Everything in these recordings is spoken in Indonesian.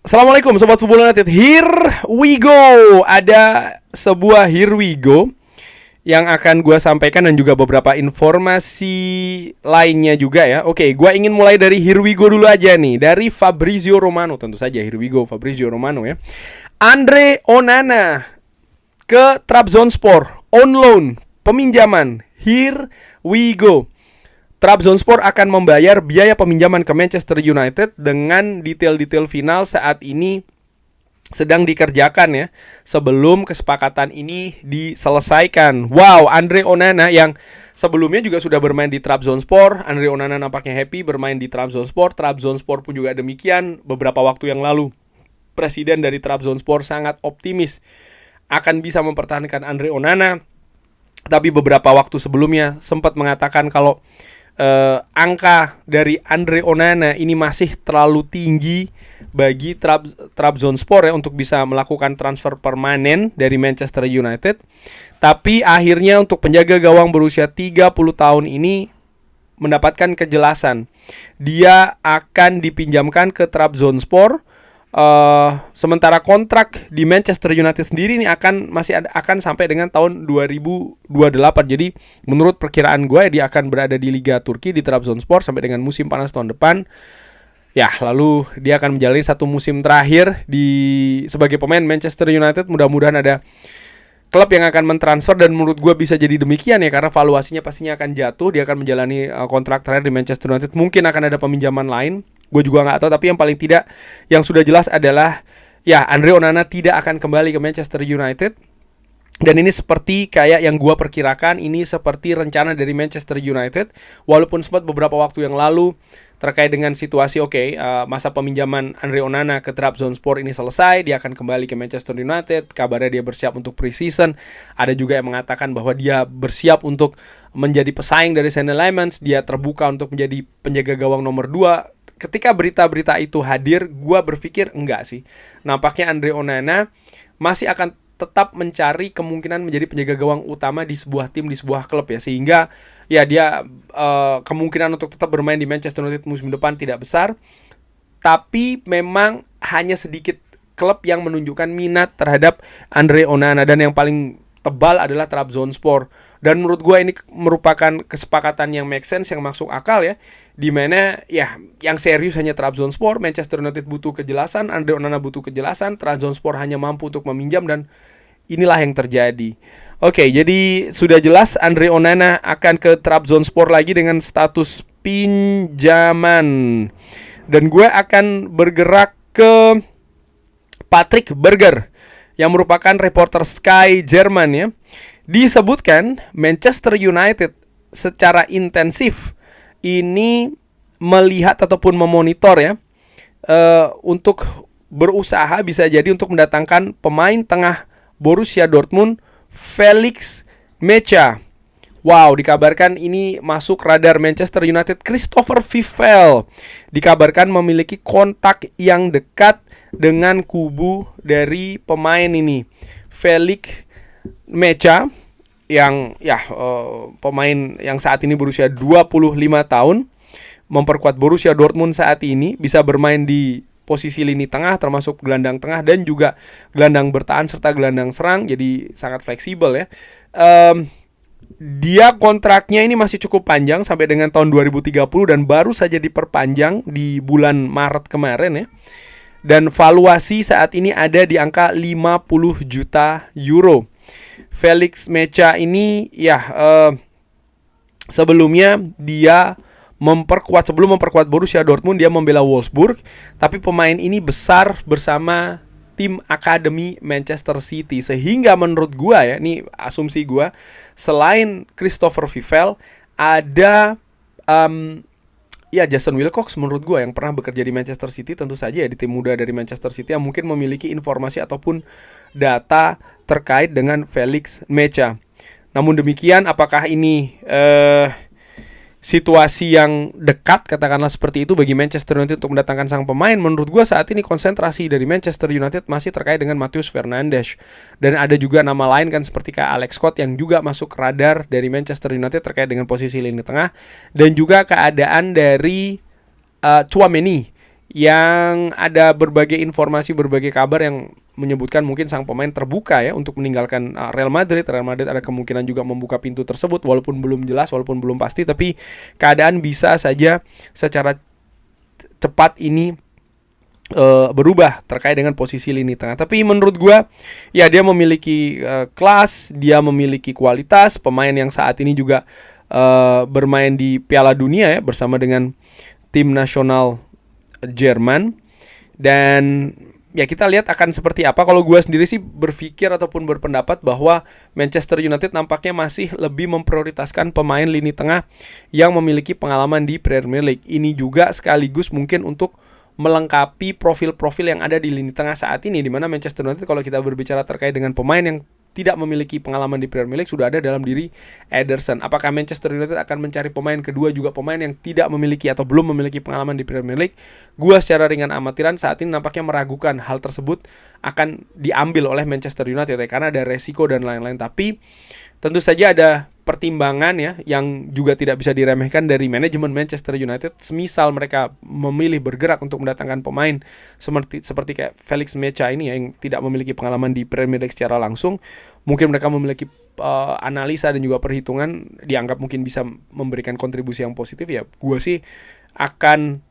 Assalamualaikum Sobat Football United. Here we go. Ada sebuah here we go yang akan gue sampaikan dan juga beberapa informasi lainnya juga ya. Oke, gue ingin mulai dari here we go dulu aja nih. Dari Fabrizio Romano, tentu saja here we go Fabrizio Romano ya. Andre Onana ke Trabzonspor on loan, peminjaman. Here we go. Trabzonspor akan membayar biaya peminjaman ke Manchester United dengan detail-detail final saat ini sedang dikerjakan ya, sebelum kesepakatan ini diselesaikan. Wow, Andre Onana yang sebelumnya juga sudah bermain di Trabzonspor. Andre Onana nampaknya happy bermain di Trabzonspor. Trabzonspor pun juga demikian. Beberapa waktu yang lalu presiden dari Trabzonspor sangat optimis akan bisa mempertahankan Andre Onana. Tapi beberapa waktu sebelumnya sempat mengatakan kalau angka dari Andre Onana ini masih terlalu tinggi bagi Trabzonspor ya untuk bisa melakukan transfer permanen dari Manchester United. Tapi akhirnya untuk penjaga gawang berusia 30 tahun ini mendapatkan kejelasan. Dia akan dipinjamkan ke Trabzonspor. Sementara kontrak di Manchester United sendiri ini akan sampai dengan tahun 2028. Jadi menurut perkiraan gue dia akan berada di Liga Turki di Trabzonspor sampai dengan musim panas tahun depan. Ya, lalu dia akan menjalani satu musim terakhir sebagai pemain Manchester United. Mudah-mudahan ada klub yang akan mentransfer dan menurut gue bisa jadi demikian ya, karena valuasinya pastinya akan jatuh. Dia akan menjalani kontrak terakhir di Manchester United. Mungkin akan ada peminjaman lain. Gue juga nggak tahu, tapi yang paling tidak yang sudah jelas adalah ya Andre Onana tidak akan kembali ke Manchester United. Dan ini seperti kayak yang gue perkirakan, ini seperti rencana dari Manchester United. Walaupun sempat beberapa waktu yang lalu terkait dengan situasi masa peminjaman Andre Onana ke Trabzonspor ini selesai, dia akan kembali ke Manchester United. Kabarnya dia bersiap untuk pre-season. Ada juga yang mengatakan bahwa dia bersiap untuk menjadi pesaing dari Sean Lemans. Dia terbuka untuk menjadi penjaga gawang nomor 2. Ketika berita-berita itu hadir, gue berpikir enggak sih. Nampaknya Andre Onana masih akan tetap mencari kemungkinan menjadi penjaga gawang utama di sebuah tim, di sebuah klub ya. Sehingga ya dia kemungkinan untuk tetap bermain di Manchester United musim depan tidak besar. Tapi memang hanya sedikit klub yang menunjukkan minat terhadap Andre Onana. Dan yang paling tebal adalah Trabzonspor. Dan menurut gue ini merupakan kesepakatan yang make sense, yang masuk akal ya. Dimana ya yang serius hanya Trabzonspor. Manchester United butuh kejelasan, Andre Onana butuh kejelasan. Trabzonspor hanya mampu untuk meminjam dan inilah yang terjadi. Oke, jadi sudah jelas Andre Onana akan ke Trabzonspor lagi dengan status pinjaman. Dan gue akan bergerak ke Patrick Berger yang merupakan reporter Sky Jerman ya. Disebutkan Manchester United secara intensif ini melihat ataupun memonitor ya untuk berusaha bisa jadi untuk mendatangkan pemain tengah Borussia Dortmund Felix Mecha. Wow, dikabarkan ini masuk radar Manchester United. Christopher Vivell dikabarkan memiliki kontak yang dekat dengan kubu dari pemain ini, Felix Mecha, yang pemain yang saat ini berusia 25 tahun, memperkuat Borussia Dortmund saat ini, bisa bermain di posisi lini tengah termasuk gelandang tengah dan juga gelandang bertahan serta gelandang serang, jadi sangat fleksibel ya. Dia kontraknya ini masih cukup panjang sampai dengan tahun 2030 dan baru saja diperpanjang di bulan Maret kemarin ya. Dan valuasi saat ini ada di angka 50 juta euro. Felix Mecha ini sebelumnya dia sebelum memperkuat Borussia Dortmund dia membela Wolfsburg, tapi pemain ini besar bersama tim akademi Manchester City, sehingga menurut gua ya, ini asumsi gua, selain Christopher Vivell ada Jason Wilcox menurut gue yang pernah bekerja di Manchester City, tentu saja ya di tim muda dari Manchester City yang mungkin memiliki informasi ataupun data terkait dengan Felix Mecha. Namun demikian, apakah ini situasi yang dekat, katakanlah seperti itu, bagi Manchester United untuk mendatangkan sang pemain? Menurut gue saat ini konsentrasi dari Manchester United masih terkait dengan Matheus Fernandes. Dan ada juga nama lain kan seperti kayak Alex Scott yang juga masuk radar dari Manchester United terkait dengan posisi lini tengah. Dan juga keadaan dari Tchouaméni yang ada berbagai informasi, berbagai kabar yang menyebutkan mungkin sang pemain terbuka ya untuk meninggalkan Real Madrid. Real Madrid ada kemungkinan juga membuka pintu tersebut, walaupun belum jelas, walaupun belum pasti, tapi keadaan bisa saja secara cepat ini berubah terkait dengan posisi lini tengah. Tapi menurut gue, ya dia memiliki kelas, dia memiliki kualitas, pemain yang saat ini juga bermain di Piala Dunia ya bersama dengan tim nasional Jerman. Dan ya kita lihat akan seperti apa. Kalau gue sendiri sih berpikir ataupun berpendapat bahwa Manchester United nampaknya masih lebih memprioritaskan pemain lini tengah yang memiliki pengalaman di Premier League. Ini juga sekaligus mungkin untuk melengkapi profil-profil yang ada di lini tengah saat ini, di mana Manchester United kalau kita berbicara terkait dengan pemain yang tidak memiliki pengalaman di Premier League sudah ada dalam diri Ederson. Apakah Manchester United akan mencari pemain kedua juga pemain yang tidak memiliki atau belum memiliki pengalaman di Premier League? Gua secara ringan amatiran saat ini nampaknya meragukan hal tersebut akan diambil oleh Manchester United ya, karena ada resiko dan lain-lain. Tapi tentu saja ada pertimbangan ya yang juga tidak bisa diremehkan dari manajemen Manchester United. Semisal mereka memilih bergerak untuk mendatangkan pemain seperti kayak Felix Mecha ini ya, yang tidak memiliki pengalaman di Premier League secara langsung, mungkin mereka memiliki analisa dan juga perhitungan dianggap mungkin bisa memberikan kontribusi yang positif ya. Gue sih akan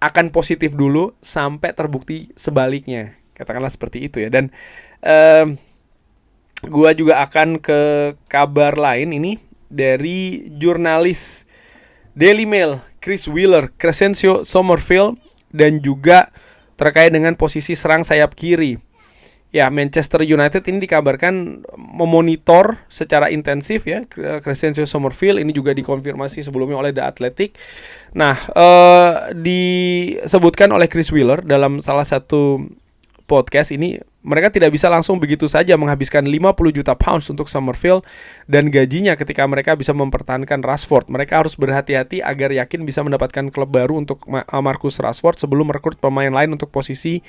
akan positif dulu sampai terbukti sebaliknya, katakanlah seperti itu ya. Dan gua juga akan ke kabar lain ini dari jurnalis Daily Mail Chris Wheeler, Crescencio Summerfield, dan juga terkait dengan posisi serang sayap kiri. Ya, Manchester United ini dikabarkan memonitor secara intensif ya Crescencio Summerfield. Ini juga dikonfirmasi sebelumnya oleh The Athletic. Nah, disebutkan oleh Chris Wheeler dalam salah satu podcast ini, mereka tidak bisa langsung begitu saja menghabiskan 50 juta pounds untuk Summerfield dan gajinya ketika mereka bisa mempertahankan Rashford. Mereka harus berhati-hati agar yakin bisa mendapatkan klub baru untuk Marcus Rashford sebelum merekrut pemain lain untuk posisi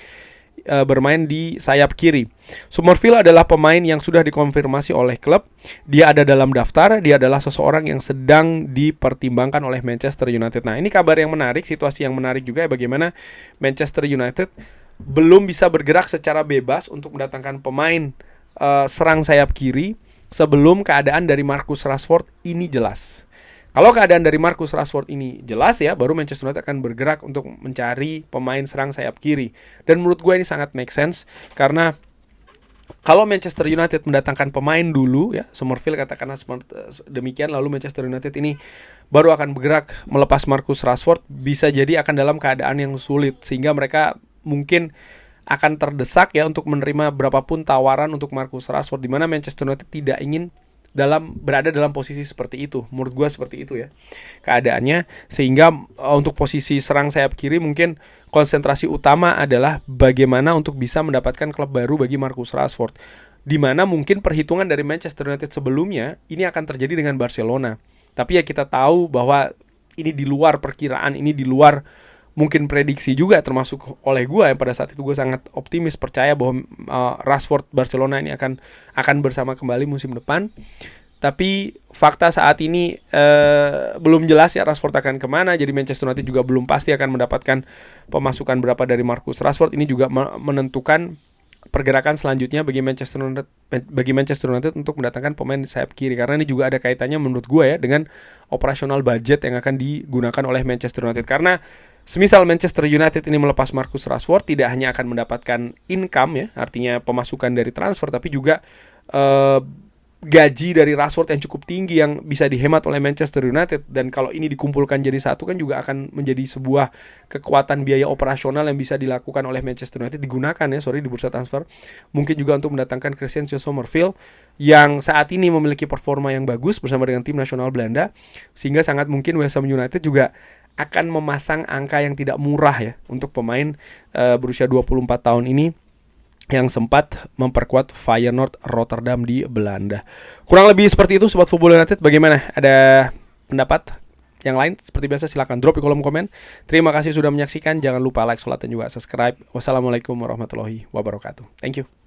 bermain di sayap kiri. Summerfield adalah pemain yang sudah dikonfirmasi oleh klub. Dia ada dalam daftar, dia adalah seseorang yang sedang dipertimbangkan oleh Manchester United. Nah, ini kabar yang menarik, situasi yang menarik juga ya, bagaimana Manchester United belum bisa bergerak secara bebas untuk mendatangkan pemain serang sayap kiri sebelum keadaan dari Marcus Rashford ini jelas. Kalau keadaan dari Marcus Rashford ini jelas ya, baru Manchester United akan bergerak untuk mencari pemain serang sayap kiri. Dan menurut gue ini sangat make sense, karena kalau Manchester United mendatangkan pemain dulu ya, Summerfield katakanlah demikian, lalu Manchester United ini baru akan bergerak melepas Marcus Rashford, bisa jadi akan dalam keadaan yang sulit, sehingga mereka mungkin akan terdesak ya untuk menerima berapapun tawaran untuk Marcus Rashford, di mana Manchester United tidak ingin berada dalam posisi seperti itu. Menurut gue seperti itu ya keadaannya, sehingga untuk posisi serang sayap kiri mungkin konsentrasi utama adalah bagaimana untuk bisa mendapatkan klub baru bagi Marcus Rashford, di mana mungkin perhitungan dari Manchester United sebelumnya ini akan terjadi dengan Barcelona. Tapi ya kita tahu bahwa ini di luar perkiraan, ini di luar mungkin prediksi juga, termasuk oleh gue yang pada saat itu gue sangat optimis, percaya bahwa Rashford Barcelona ini akan bersama kembali musim depan. Tapi fakta saat ini belum jelas ya Rashford akan kemana. Jadi Manchester United juga belum pasti akan mendapatkan pemasukan berapa dari Marcus Rashford. Ini juga menentukan pergerakan selanjutnya bagi Manchester United untuk mendatangkan pemain di sayap kiri, karena ini juga ada kaitannya menurut gue ya dengan operasional budget yang akan digunakan oleh Manchester United. Karena semisal Manchester United ini melepas Marcus Rashford, tidak hanya akan mendapatkan income ya, artinya pemasukan dari transfer, tapi juga gaji dari Rashford yang cukup tinggi yang bisa dihemat oleh Manchester United. Dan kalau ini dikumpulkan jadi satu kan juga akan menjadi sebuah kekuatan biaya operasional yang bisa dilakukan oleh Manchester United, digunakan ya di bursa transfer. Mungkin juga untuk mendatangkan Crescencio Summerfield yang saat ini memiliki performa yang bagus bersama dengan tim nasional Belanda, sehingga sangat mungkin West Ham United juga akan memasang angka yang tidak murah ya untuk pemain berusia 24 tahun ini yang sempat memperkuat Feyenoord Rotterdam di Belanda. Kurang lebih seperti itu Sobat Football United. Bagaimana? Ada pendapat yang lain? Seperti biasa silakan drop di kolom komen. Terima kasih sudah menyaksikan. Jangan lupa like, share, dan juga subscribe. Wassalamualaikum warahmatullahi wabarakatuh. Thank you.